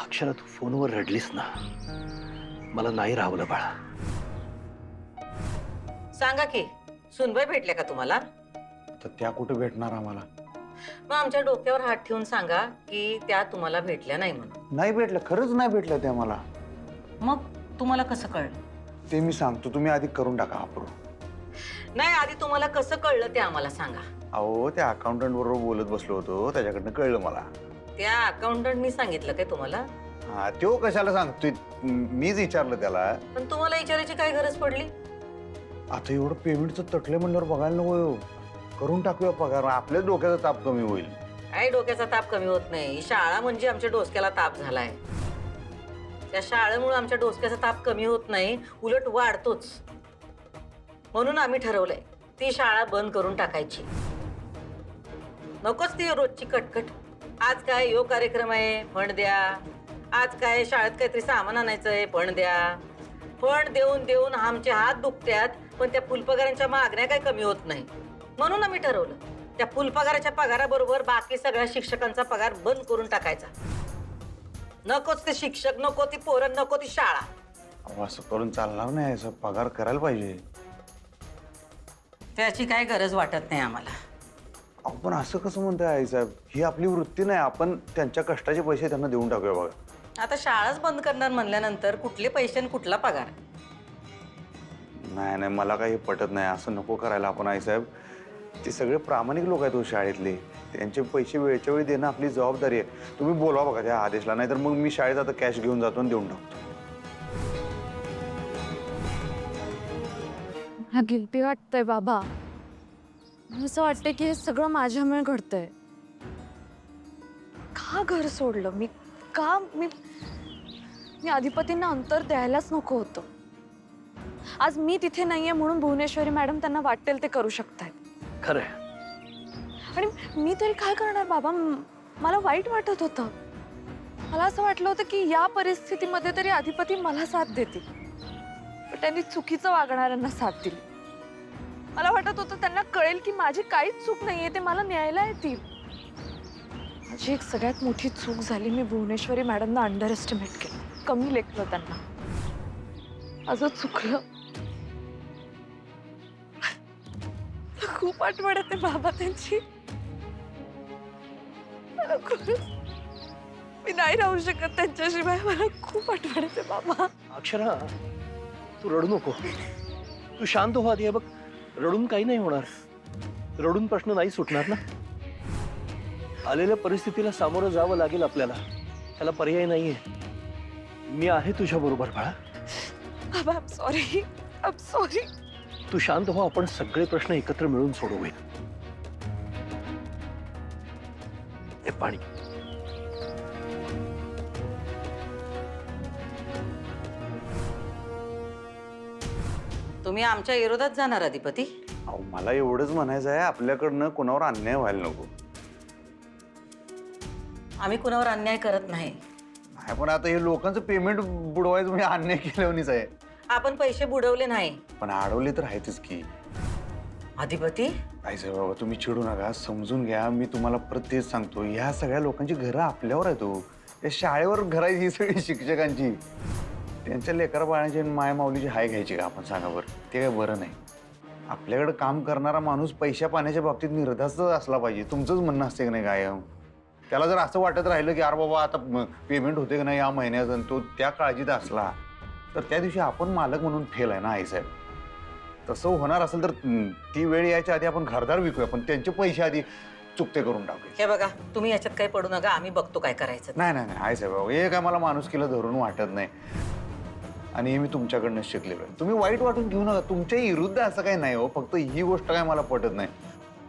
अक्षरा तू फोनवर रडलीस ना, मला नाही राहवलं बाळा. सांगा की, सुनबाई भेटल्या का तुम्हाला? तर त्या कुठे भेटणार आम्हाला? मग आमच्या डोक्यावर हात ठेवून सांगा की त्या तुम्हाला भेटल्या नाही म्हणून. नाही भेटलं, खरंच नाही भेटलं त्या मला. मग तुम्हाला कसं कळलं? ते मी सांगतो, तुम्ही आधी करून टाका अप्रूव्ह. नाही, आधी तुम्हाला कसं कळलं ते आम्हाला सांगा. अहो त्या अकाउंटंट बरोबर बोलत बसलो होतो, त्याच्याकडनं कळलं मला. त्या अकाउंटंटनी सांगितलं काय तुम्हाला? हा तो कशाला सांगतोय? मीच विचारलं त्याला. पण तुम्हाला विचारायची काय गरज पडली? आता एवढं पेमेंटचं तटलं म्हणल्यावर बघायला नको हो. करून टाकूया पगार, आपल्याच डोक्याचा ताप कमी होईल. काही डोक्याचा ताप कमी होत नाही. ही शाळा म्हणजे आमच्या डोसक्याला ताप झालाय. त्या शाळेमुळे आमच्या डोसक्याचा ताप कमी होत नाही, उलट वाढतोच. म्हणून आम्ही ठरवलंय ती शाळा बंद करून टाकायची. नकोच ती रोजची कटकट. आज काय यो कार्यक्रम आहे, फंड द्या. आज काय शाळेत काहीतरी सामान आणायचंय, फंड द्या. फंड देऊन देऊन आमचे हात दुखतात, पण त्या फुलपगारांच्या मागण्या काय कमी होत नाही. म्हणून आम्ही ठरवलं त्या फुलपगाराच्या पगाराबरोबर बाकी सगळ्या शिक्षकांचा पगार बंद करून टाकायचा. नकोच ते शिक्षक, नको ती पोरं, नको ती शाळा. अहो, असं करून चालणार नाही. असं पगार करायला पाहिजे. त्याची काय गरज वाटत नाही आम्हाला. अहो पण असं कसं म्हणताय आईसाहेब? ही आपली वृत्ती नाही. आपण त्यांच्या कष्टाचे पैसे त्यांना देऊन टाकूया बघा. आता शाळाच बंद करणार म्हणल्यानंतर कुठले पैसे आणि कुठला पगार? नाही नाही, मला काही पटत नाही. असं नको करायला आपण आईसाहेब. ते सगळे प्रामाणिक लोक आहेत हो शाळेतले. त्यांचे पैसे वेळच्या वेळी देणं आपली जबाबदारी आहे. तुम्ही बोलवा बघा त्या आदेशला, नाहीतर मग मी शाळेत आता कॅश घेऊन जातो आणि देऊन टाकतो. हा गिल्टी वाटतंय बाबा. असं वाटतंय की हे सगळं माझ्यामुळे घडतंय. का घर सोडलं मी? का मी अधिपतींना अंतर द्यायलाच नको होतं. आज मी तिथे नाहीये म्हणून भुवनेश्वरी मॅडम त्यांना वाटेल ते करू शकतायत. खरंय. आणि मी तरी काय करणार बाबा? मला वाईट वाटत होतं. मला असं वाटलं होतं की या परिस्थितीमध्ये तरी अधिपती मला साथ देतील, पण त्यांनी चुकीचं वागणाऱ्यांना साथ दिली. मला वाटत होतं त्यांना कळेल की माझी काहीच चूक नाहीये, ते मला न्यायला येतील. माझी एक सगळ्यात मोठी चूक झाली. मी भुवनेश्वरी मॅडमना अंडर एस्टिमेट केलं, कमी लेखलं त्यांना. माझं चुकलं. खूप आठवण येते बाबा त्यांची. मला मी नाही राहू शकत त्यांच्याशिवाय. मला खूप आठवण येते बाबा. अक्षरा तू रडू नको. तू शांत हो आधी. बघ रडून काही नाही होणार. रडून प्रश्न नाही सुटणार ना. आलेल्या परिस्थितीला सामोरं जावं लागेल आपल्याला. त्याला पर्याय नाहीये. मी आहे तुझ्या बरोबर बाळा. बाबा I am sorry, I am sorry. तू शांत हो, आपण सगळे प्रश्न एकत्र मिळून सोडवूया. हे पाणी. तुम्ही आमच्या विरोधात जाणार अधिपती? अहो मला एवढंच म्हणायचं आहे, आपल्याकडनं कोणावर अन्याय व्हायला नको. आम्ही कुणावर अन्याय करत नाही. नाही पण आता हे लोकांचं पेमेंट बुडवायचं म्हणजे अन्याय केल्यावरच आहे. आपण पैसे बुडवले नाही. पण अडवले तर आहेतच की. अधिपती नाही साहेब बाबा, तुम्ही चिडू नका, समजून घ्या. मी तुम्हाला परत तेच सांगतो, ह्या सगळ्या लोकांची घरं आपल्यावर आहेत. या शाळेवर घरं आहेत ही सगळी शिक्षकांची. त्यांच्या लेकरा बाळांची माय माऊलीची हाय घ्यायची का आपण, सांगा बरं? ते काय बरं नाही. आपल्याकडे काम करणारा माणूस पैशा पाण्याच्या बाबतीत निर्धास्त असला पाहिजे. तुमचंच म्हणणं असते की नाही कायम? त्याला जर असं वाटत राहिलं की अरे बाबा आता पेमेंट होते की नाही या महिन्यात, आणि तो त्या काळजीत असला तर त्या दिवशी आपण मालक म्हणून फेल आहे ना आईसाहेब. तसं होणार असेल तर ती वेळ यायच्या आधी आपण घरदार विकूया, पण त्यांचे पैसे आधी चुकते करून टाकूया. हे बघा, तुम्ही याच्यात काही पडू नका, आम्ही बघतो काय करायचं. नाही नाही नाही आईसाहेब बाबा, हे काय मला माणुसकीला धरून वाटत नाही, आणि हे मी तुमच्याकडनं शिकलेलो आहे. तुम्ही वाईट वाटून घेऊ नका. तुमच्या विरुद्ध असं काही नाही हो, फक्त ही गोष्ट काय मला पटत नाही.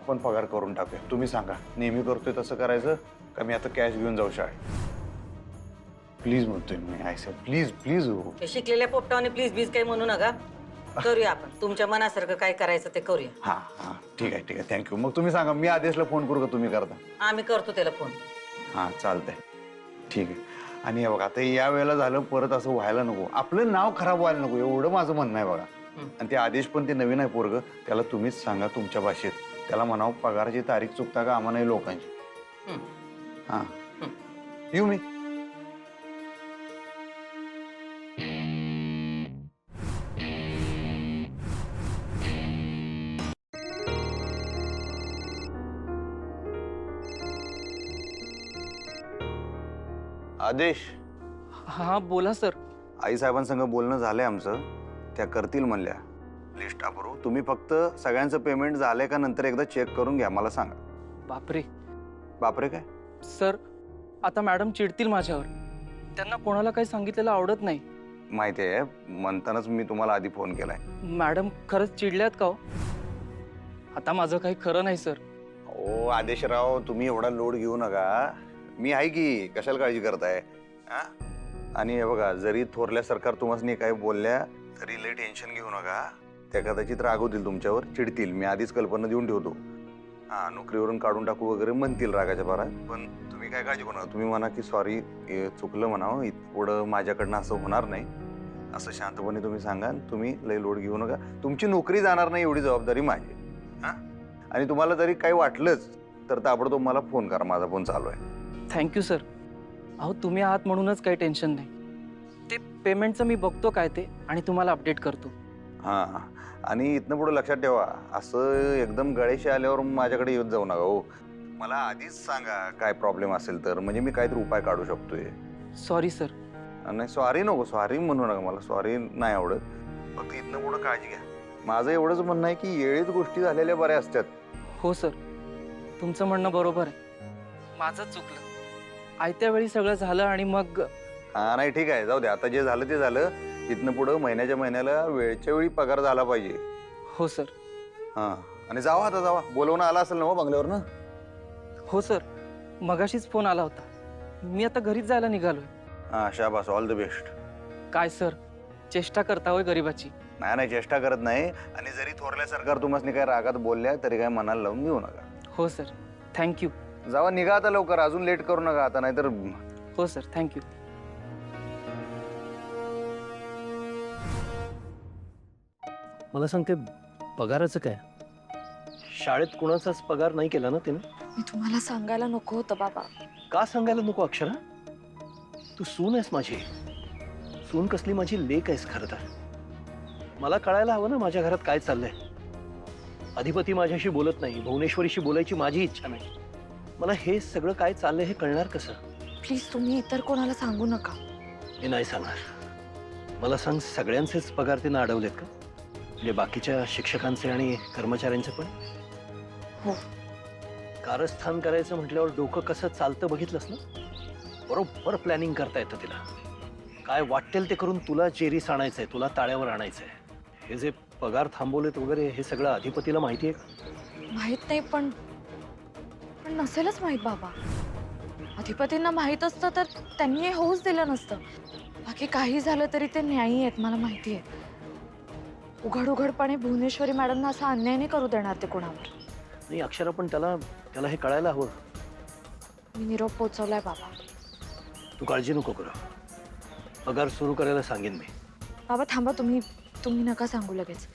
पण पगार करून टाकूया. तुम्ही सांगा, नेहमी करतोय तसं करायचं का मी आता कॅश घेऊन जाऊ शाळेत? प्लीज म्हणतोय मी आईसाहेब, प्लीज प्लीज हो. हे शिकलेल्या पोपटावाने प्लीज बीज काही म्हणू नका. करूया आपण, तुमच्या मनासारखं काय करायचं ते करूया. हां हां ठीक आहे ठीक आहे, थँक्यू. मग तुम्ही सांगा, मी आदेशला फोन करू का तुम्ही करता? आम्ही करतो त्याला फोन. हां चालतंय, ठीक आहे. आणि हे बघा, आता या वेळेला झालं, परत असं व्हायला नको. आपलं नाव खराब व्हायला नको, एवढं माझं म्हणणं आहे बघा. आणि ते आदेश पण ते नवीन आहे पोरग, त्याला तुम्हीच सांगा तुमच्या भाषेत. त्याला म्हणावं पगाराची तारीख चुकता का आम्हा नाही लोकांची. हां येऊ मी. आदेश. हां बोला सर. आईसाहेबांसंग बोलणं झालंय आमचं, त्या करतील म्हणल्या. List approve. तुम्ही फक्त सगळ्यांचं पेमेंट झालंय का नंतर एकदा चेक करून घ्या, मला सांगा. बापरे. बापरे काय? सर आता मॅडम चिडतील माझ्यावर. त्यांना कोणाला काही सांगितलेलं आवडत नाही. माहिती आहे, म्हणतानाच मी तुम्हाला आधी फोन केलाय. मॅडम खरंच चिडल्यात का हो? आता माझं काही खरं नाही सर. ओ आदेशराव, तुम्ही एवढा लोड घेऊ नका. मी आहे की, कशाला काळजी करताय? आणि हे बघा, जरी थोरल्या सरकार तुम्हाला काय बोलल्या तरी लय टेन्शन घेऊ नका. त्या कदाचित रागवतील तुमच्यावर, चिडतील. मी आधीच कल्पना देऊन ठेवतो. हां, नोकरीवरून काढून टाकू वगैरे म्हणतील रागाच्या भरात. पण तुम्ही काय काळजी करू नका. तुम्ही म्हणा की सॉरी, चुकलं म्हणावं, पुढं माझ्याकडनं असं होणार नाही, असं शांतपणे तुम्ही सांगा. तुम्ही लय लोड घेऊ नका. तुमची नोकरी जाणार नाही एवढी जबाबदारी माझी. हां, आणि तुम्हाला जरी काही वाटलंच तर ताबडतोब मला फोन करा, माझा फोन चालू आहे. Thank you sir. अहो तुम्ही आहात म्हणूनच काही टेन्शन नाही. ते पेमेंटचं मी बघतो काय ते, आणि तुम्हाला अपडेट करतो. हां, आणि इथनं पुढे लक्षात ठेवा, असं एकदम गळेशी आल्यावर माझ्याकडे येत जाऊ नका हो. मला आधीच सांगा काय प्रॉब्लेम असेल तर, म्हणजे मी काहीतरी उपाय काढू शकतोय. Sorry sir. नाही सॉरी नको, सॉरी म्हणू नका. मला सॉरी नाही आवडत. फक्त इथनं पुढे काळजी घ्या. माझं एवढंच म्हणणं आहे की येळीत गोष्टी झालेल्या बऱ्या असतात. हो सर, तुमचं म्हणणं बरोबर आहे. माझं चुकलं. आयत्या वेळी सगळं झालं आणि मग. हां नाही ठीक आहे, जाऊ द्या. आता जे झालं ते झालं. इथनं पुढं महिन्याच्या महिन्याला वेळच्या वेळी पगार झाला पाहिजे. हो सर. हां, आणि जावा आता, जावा. बोलवणं आला असेल ना हो बंगल्यावर ना? हो सर, मगाशीच फोन आला होता. मी आता घरीच जायला निघालोय. हां शाबास, ऑल द बेस्ट. काय सर, चेष्टा करता होय गरिबाची? नाही नाही, चेष्टा करत नाही. आणि जरी थोरल्या सरकार तुम्हाला काय रागात बोलल्या तरी काय मनाला लावून घेऊ नका. हो सर, थँक्यू. जावा, निघा आता लवकर, अजून लेट करू नका आता, नाहीतर. हो सर, थँक्यू. मला सांगते, पगाराचं काय? शाळेत कुणाचाच पगार नाही केला ना तिने? मी तुम्हाला सांगायला नको होतं बाबा. का सांगायला नको अक्षरा? तू सून आहेस माझी. सून कसली, माझी लेक आहेस खरं तर. मला कळायला हवं ना माझ्या घरात काय चाललंय. अधिपती माझ्याशी बोलत नाही, भुवनेश्वरीशी बोलायची माझी इच्छा नाही. मला हे सगळं काय चाललंय हे कळणार कसं? प्लीज तुम्ही इतर कोणाला सांगू नका. हे नाही सांगणार. मला सांग, सगळ्यांचेच पगार तिनं अडवलेत का? म्हणजे बाकीच्या शिक्षकांचे आणि कर्मचाऱ्यांचे पण? हो. कारस्थान करायचं म्हटल्यावर डोकं कसं चालतं बघितलंस ना? बरोबर प्लॅनिंग करता येतं तिला. काय वाटेल ते करून तुला चेरीस आणायचंय, तुला ताळ्यावर आणायचंय. हे जे पगार थांबवलेत वगैरे हे सगळं अधिपतीला माहिती आहे का? माहित नाही, पण नसेलच माहित बाबा. अधिपतींना माहित असतं तर त्यांनी हे होऊच दिलं नसतं. बाकी काही झालं तरी ते न्यायी आहेत, मला माहिती आहे. उघड उघडपणे भुवनेश्वरी मॅडमना असा अन्याय नाही करू देणार ते कोणावर. नाही अक्षरा, पण त्याला हे कळायला हवं. मी निरोप पोचवलाय बाबा. तू काळजी नको करू. पगार सुरू करायला सांगेन मी. बाबा थांबा, तुम्ही नका सांगू लगेच.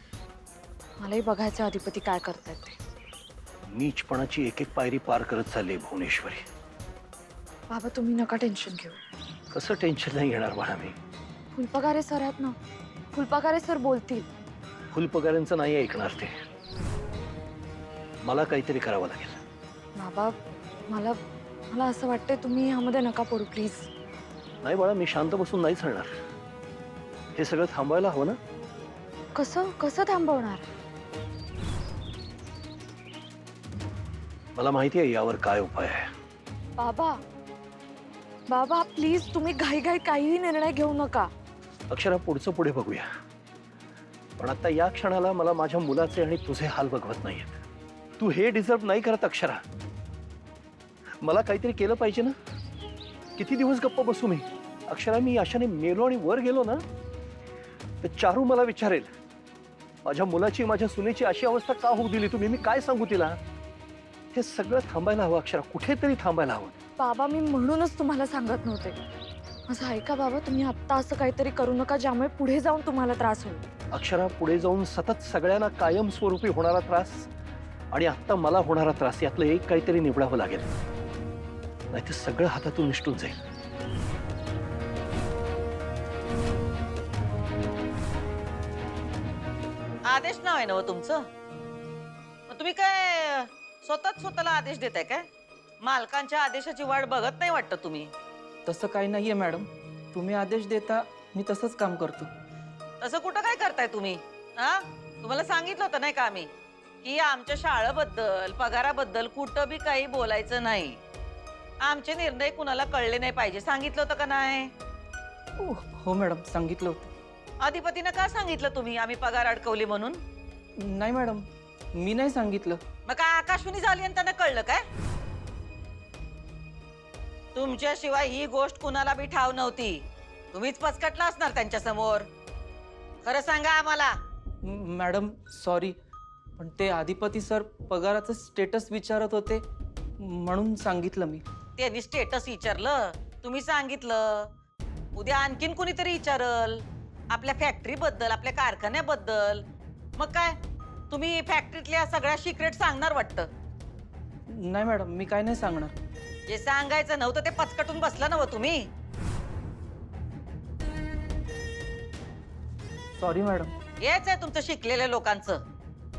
मलाही बघायचं अधिपती काय करतायत ते. नीचपणाची एक एक पायरी पार करत चालली भुवनेश्वरी. बाबा तुम्ही नका टेन्शन घेऊ. कसं टेन्शन नाही घेणार बाळा मी. फुलपगारे सर आहेत ना, फुलपगारे सर बोलतील. फुलपगारांचं नाही ऐकणार ते. मला काहीतरी करावं लागेल. बाबा मला असं वाटतंय तुम्ही ह्यामध्ये नका पडू प्लीज. नाही बाळा, मी शांत बसून नाही चालणार. हे सगळं थांबवायला हवं ना. कसं थांबवणार? मला माहिती आहे यावर काय उपाय आहे. बाबा प्लीज तुम्ही घाईघाई काहीही निर्णय घेऊ नका. अक्षरा, पुढचं पुढे बघूया. पण आता या क्षणाला मला माझ्या मुलाचे आणि तुझे हाल बघवत नाहीयेत. तू हे डिझर्व नाही करत अक्षरा. मला काहीतरी केलं पाहिजे ना. किती दिवस गप्प बसू मी. अक्षरा, मी अशाने मेलो आणि वर गेलो ना तर चारू मला विचारेल, माझ्या मुलाची माझ्या सुनेची अशी अवस्था का होऊ दिली तुम्ही. मी काय सांगू तिला. हे सगळं थांबायला हवं अक्षरा, कुठेतरी थांबायला हवं. बाबा मी म्हणूनच तुम्हाला सांगत नव्हते. असं ऐका बाबा, तुम्ही आत्ता असं काहीतरी करू नका ज्यामुळे पुढे जाऊन तुम्हाला त्रास होईल. अक्षरा, पुढे जाऊन सतत सगळ्यांना कायमस्वरूपी होणारा त्रास आणि आत्ता मला होणारा त्रास यातलं एक काहीतरी निवडावं लागेल. नाहीतर सगळं हातातून निसटून जाईल. आदेश नाव आहे ना हो तुमचं. मग तुम्ही काय स्वतःला आदेश देताय काय? मालकांच्या आदेशाची वाट बघत नाही वाटतं तुम्ही. तसं काही नाहीये मॅडम. तुम्ही आदेश देता मी तसंच काम करतो. तसं कुठं काय करताय तुम्ही? हा, तुम्हाला सांगितलं होतं नाही का आम्ही की आमच्या शाळेबद्दल पगाराबद्दल कुठं बी काही बोलायचं नाही. आमचे निर्णय कुणाला कळले नाही पाहिजे, सांगितलं होतं का नाही? हो मॅडम, सांगितलं होतं. अधिपतीनं का सांगितलं तुम्ही आम्ही पगार अडकवली म्हणून? नाही मॅडम, मी नाही सांगितलं. मग काय आकाशवाणी झाली आणि त्यांना कळलं काय? तुमच्याशिवाय ही गोष्ट कुणाला बी ठाव नव्हती. तुम्हीच पचकटला असणार त्यांच्या समोर. खरं सांगा आम्हाला. मॅडम सॉरी, पण ते अधिपती सर पगाराचं स्टेटस विचारत होते म्हणून सांगितलं मी. त्यांनी स्टेटस विचारलं, तुम्ही सांगितलं. उद्या आणखीन कुणीतरी विचारल आपल्या फॅक्टरी बद्दल, आपल्या कारखान्याबद्दल. मग काय तुम्ही फॅक्टरीतल्या सगळ्या सिक्रेट सांगणार वाटतं? नाही मॅडम, मी काय नाही सांगणार. जे सांगायचं नव्हतं ते पचकटून बसला ना तुम्ही. Sorry madam. हेच आहे तुमचं शिकलेल्या लोकांचं.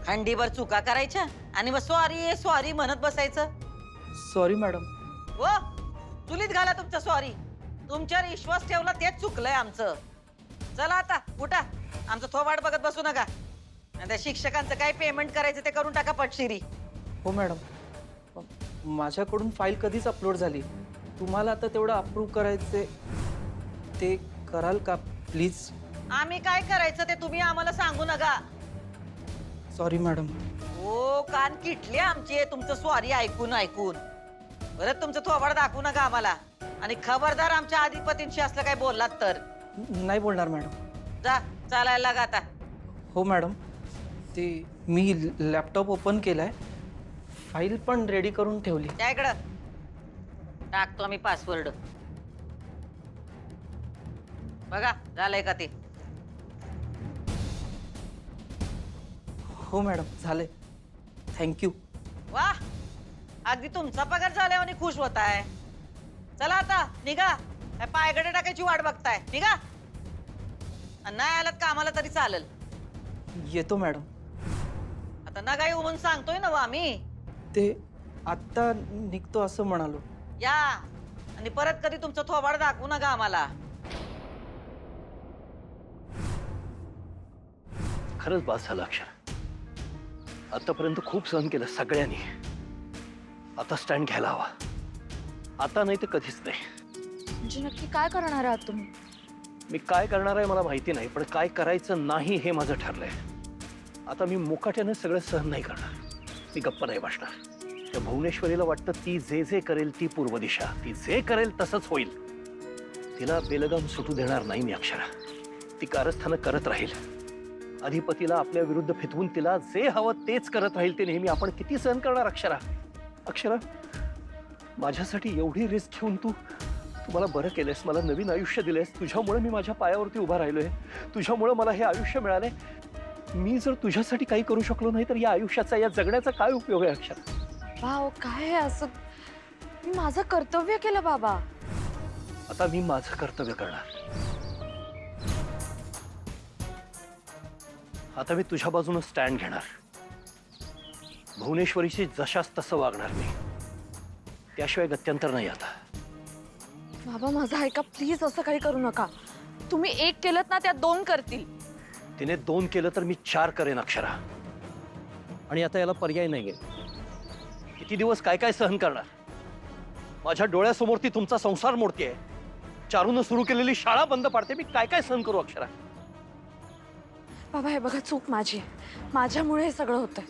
खंडीभर चुका करायच्या आणि मग सॉरी म्हणत बसायचं. Sorry madam. हो, चुलीत घाला तुमचं सॉरी. तुमच्यावर विश्वास ठेवला तेच चुकलंय आमचं. चला आता उठा, आमचं थोबाड बघत बसू नका. आणि त्या शिक्षकांचं काय पेमेंट करायचं ते करून टाका पटशिरी. हो मॅडम, माझ्याकडून फाईल कधीच अपलोड झाली. तुम्हाला आता तेवढं अप्रूव्ह करायचे ते कराल का प्लीज? आम्ही काय करायचं ते तुम्ही आम्हाला सांगू नका. Sorry madam. हो, कान किटले आमचे तुमचं सॉरी ऐकून ऐकून. परत तुमचं थोबाड दाखवू नका आम्हाला. आणि खबरदार आमच्या अधिपतींशी असलं काय बोललात तर. नाही बोलणार मॅडम. जा, चालायला लागा आता. हो मॅडम, ते मी लॅपटॉप ओपन केलाय, फाईल पण रेडी करून ठेवली. त्या इकडं टाकतो आम्ही पासवर्ड. बघा झालंय का ते? हो मॅडम, झालंय. थँक्यू. वा, अगदी तुमचा पगार झाल्यावर खुश होताय. चला आता निघा. पायगडे टाकायची वाट बघताय, निघा. नाही आलात कामाला तरी चालेल. येतो मॅडम. आता नगाई म्हणून सांगतोय ना आम्ही. ते आत्ता निघतो असं म्हणालो. या, आणि परत कधी तुमचं थोबाड दाखवू नका आम्हाला. खरंच बास झालं अक्षर. आतापर्यंत खूप सहन केलं सगळ्यांनी. आता स्टँड घ्यायला हवा. आता नाही तर कधीच नाही. म्हणजे नक्की काय करणार आहात तुम्ही? मी काय करणार आहे मला माहिती नाही, पण काय करायचं नाही हे माझं ठरलंय. आता मी मुकाट्यानं सगळं सहन नाही करणार. मी गप्प नाही बसणार. त्या भुवनेश्वरीला वाटतं ती जे जे करेल ती पूर्व दिशा, ती जे करेल तसंच होईल. तिला बेलगाम सुटू देणार नाही मी अक्षरा. ती कारस्थानं करत राहील. अधिपतीला आपल्या विरुद्ध फितवून तिला जे हवं तेच करत राहील. ते नेहमी आपण किती सहन करणार अक्षरा? अक्षरा, माझ्यासाठी एवढी रिस्क घेऊन तू मला बरं केलंस, मला नवीन आयुष्य दिलंस. तुझ्यामुळे मी माझ्या पायावरती उभा राहिलोय. तुझ्यामुळे मला हे आयुष्य मिळालंय. मी जर तुझ्यासाठी काही करू शकलो नाही तर या आयुष्याचा, या जगण्याचा काय उपयोग आहे अक्षरा? वाव, काय आहे असं? मी माझं कर्तव्य केलं बाबा. आता मी माझं कर्तव्य करणार. आता मी तुझ्या बाजूनं स्टँड घेणार. भुवनेश्वरीशी जशास तसं वागणार मी. त्याशिवाय गत्यंतर नाही आता. बाबा माझं ऐका प्लीज, असं काही करू नका. तुम्ही एक केलं ना, त्या दोन करतील. तिने 2 केलं तर मी 4 करेन अक्षरा. आणि आता याला पर्याय नाहीये. किती दिवस काय काय सहन करणार? माझ्या डोळ्यासमोर ती तुमचा संसार मोडतीये. चारूनं सुरू केलेली शाळा बंद पाडते. मी काय काय सहन करू अक्षरा? बाबा हे बघा, चूक माझी आहे. माझ्यामुळे हे सगळं होतंय.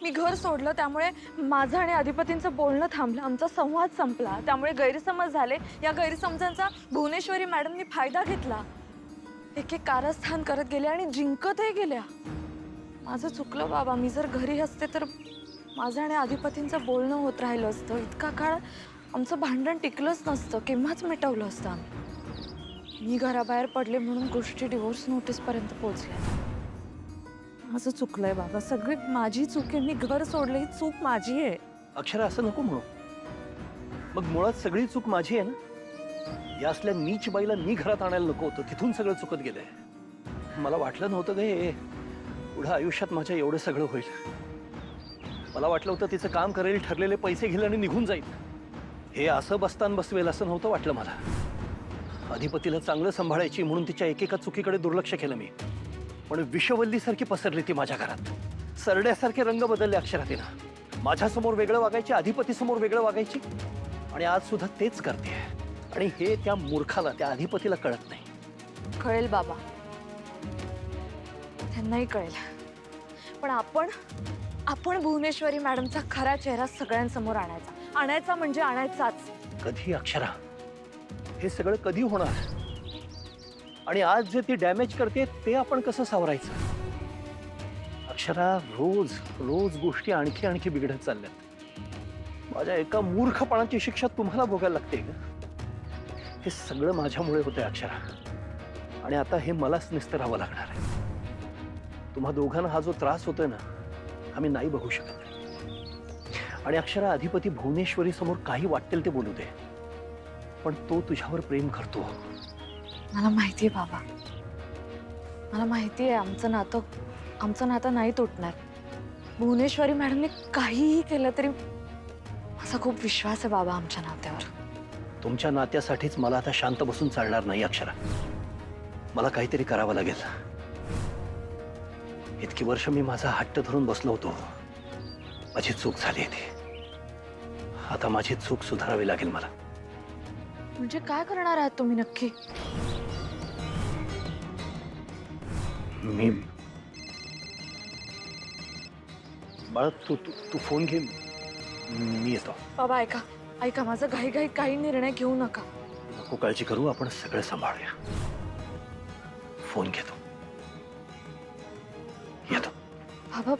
मी घर सोडलं, त्यामुळे माझं आणि अधिपतींचं बोलणं थांबलं. आमचा संवाद संपला, त्यामुळे गैरसमज झाले. या गैरसमजांचा भुवनेश्वरी मॅडमनी फायदा घेतला. एक एक कारस्थान करत गेले आणि जिंकतही गेल्या. माझं चुकलं बाबा. मी जर घरी असते तर माझं आणि अधिपतींचं बोलणं होत राहिलं असतं. इतका काळ आमचं भांडण टिकलंच नसतं. केव्हाच मिटवलं असतं आम्ही. मी घराबाहेर पडले म्हणून गोष्टी डिवोर्स नोटीसपर्यंत पोहोचल्या. माझं चुकलंय बाबा. सगळी माझी चूक आहे. मी घर सोडलं, ही चूक माझी आहे. अक्षरा, असं नको म्हणू. मग मुळात सगळी चूक माझी आहे ना. या असल्या नीच बाईला मी घरात आणायला नको होतं. तिथून सगळं चुकत गेलंय. मला वाटलं नव्हतं का हे पुढं आयुष्यात माझ्या एवढं सगळं होईल. मला वाटलं होतं तिचं काम करेल, ठरलेले पैसे घेईल आणि निघून जाईल. हे असं बसतान बसवेल असं नव्हतं वाटलं मला. अधिपतीला चांगलं सांभाळायची म्हणून तिच्या एकेका चुकीकडे दुर्लक्ष केलं मी. पण विषवल्लीसारखी पसरली ती माझ्या घरात. सरड्यासारखे रंग बदलले अक्षरा तिनं. माझ्यासमोर वेगळं वागायची, अधिपतीसमोर वेगळं वागायची. आणि आज सुद्धा तेच करते. आणि हे त्या मूर्खाला, त्या अधिपतीला कळत नाही. कळेल बाबा, त्यांनाही कळेल. पण आपण भुवनेश्वरी मॅडमचा खरा चेहरा सगळ्यांसमोर आणायचा म्हणजे आणायचाच. कधी अक्षरा? हे सगळं कधी होणार? आणि आज जे ती डॅमेज करते ते आपण कसं सावरायचं? अक्षरा, रोज रोज गोष्टी आणखी आणखी बिघडत चालल्यात. माझ्या एका मूर्खपणाची शिक्षा तुम्हाला भोगायला लागते का? हे सगळं माझ्यामुळे होतंय अक्षरा. आणि आता हे मलाच निस्तरावं लागणार आहे. तुम्हा दोघांना हा जो त्रास होतोय ना, आम्ही नाही बघू शकत. आणि अक्षरा, अधिपती भुवनेश्वरी समोर काही वाटेल ते बोलू दे, पण तो तुझ्यावर प्रेम करतो. मला माहिती आहे बाबा. मला माहिती आहे आमचं नातं नाही तुटणार. भुवनेश्वरी मॅडमने काहीही केलं तरी माझा खूप विश्वास आहे बाबा आमच्या नात्यावर. तुमच्या नात्यासाठीच मला आता शांत बसून चालणार नाही अक्षरा. मला काहीतरी करावं लागेल. इतकी वर्ष मी माझा हट्ट धरून बसलो होतो. माझी चूक झाली ती. आता माझी चूक सुधारावी लागेल मला. म्हणजे काय करणार आहात तुम्ही नक्की? मी बाळा, तू फोन घे, मी येतो. बाबा ऐका माझं घाई काही निर्णय घेऊ नका. नको काळजी करू, आपण सगळं सांभाळूया. फोन घेतो, येतो. बाबा